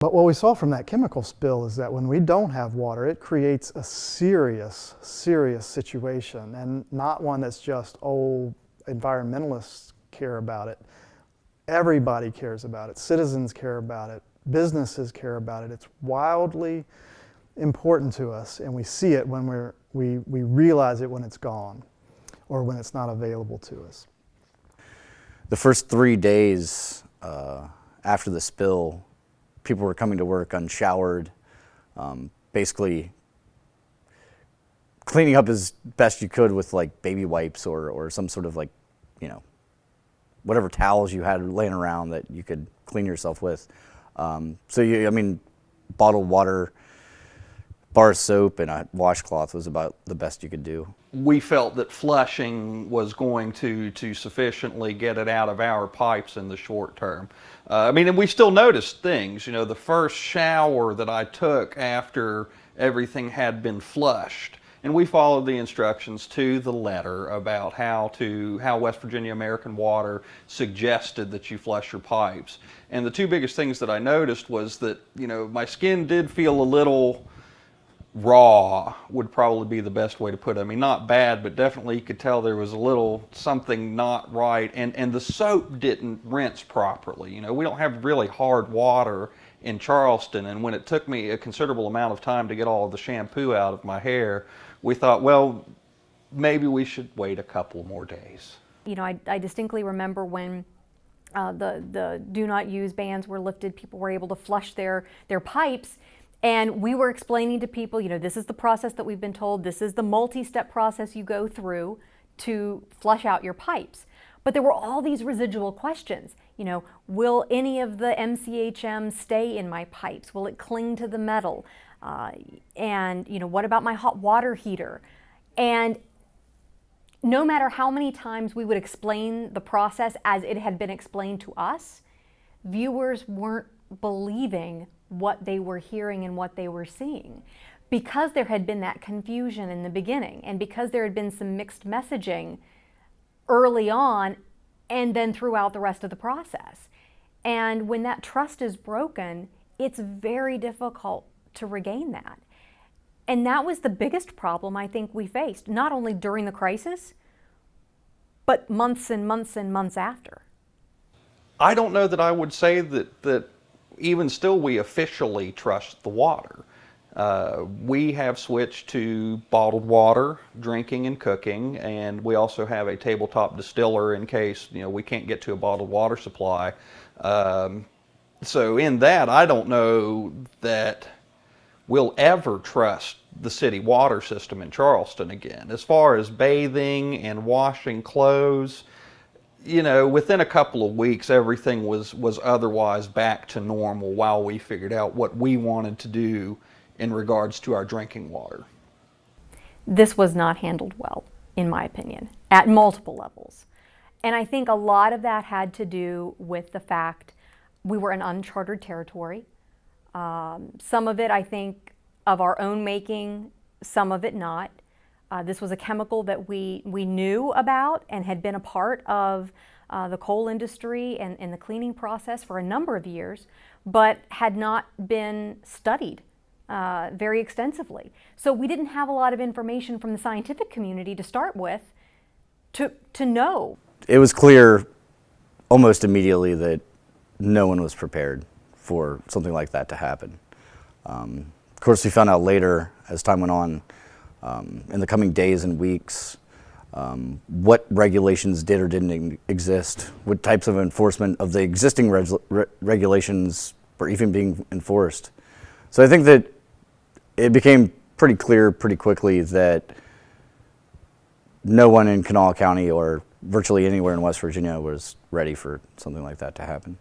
But what we saw from that chemical spill is that when we don't have water, it creates a serious, serious situation, and not one that's just, oh, environmentalists care about it. Everybody cares about it. Citizens care about it. Businesses care about it. It's wildly important to us, and we see it when we realize it when it's gone or when it's not available to us. The first 3 days after the spill, people were coming to work unshowered, basically cleaning up as best you could with like baby wipes or some sort of like, whatever towels you had laying around that you could clean yourself with. Bottled water, bar soap, and a washcloth was about the best you could do. We felt that flushing was going to sufficiently get it out of our pipes in the short term. And we still noticed things. The first shower that I took after everything had been flushed, and we followed the instructions to the letter about how West Virginia American Water suggested that you flush your pipes. And the two biggest things that I noticed was that, my skin did feel a little raw, would probably be the best way to put it. Not bad, but definitely you could tell there was a little something not right, and the soap didn't rinse properly. We don't have really hard water in Charleston, and when it took me a considerable amount of time to get all of the shampoo out of my hair, we thought, well, maybe we should wait a couple more days. I distinctly remember when the do not use bans were lifted, people were able to flush their pipes. And we were explaining to people, this is the process that we've been told, this is the multi-step process you go through to flush out your pipes. But there were all these residual questions. Will any of the MCHM stay in my pipes? Will it cling to the metal? What about my hot water heater? And no matter how many times we would explain the process as it had been explained to us, viewers weren't believing what they were hearing and what they were seeing, because there had been that confusion in the beginning, and because there had been some mixed messaging early on and then throughout the rest of the process. And when that trust is broken, it's very difficult to regain that. And that was the biggest problem I think we faced, not only during the crisis, but months and months and months after. I don't know that I would say that even still we officially trust the water. We have switched to bottled water, drinking and cooking, and we also have a tabletop distiller in case we can't get to a bottled water supply. So in that, I don't know that we'll ever trust the city water system in Charleston again. As far as bathing and washing clothes, within a couple of weeks, everything was otherwise back to normal while we figured out what we wanted to do in regards to our drinking water. This was not handled well, in my opinion, at multiple levels. And I think a lot of that had to do with the fact we were in uncharted territory. Some of it, I think, of our own making, some of it not. This was a chemical that we knew about and had been a part of the coal industry and the cleaning process for a number of years, but had not been studied very extensively. So we didn't have a lot of information from the scientific community to start with to know. It was clear almost immediately that no one was prepared for something like that to happen. Of course, we found out later as time went on, in the coming days and weeks, what regulations did or didn't exist, what types of enforcement of the existing regulations were even being enforced. So I think that it became pretty clear pretty quickly that no one in Kanawha County or virtually anywhere in West Virginia was ready for something like that to happen.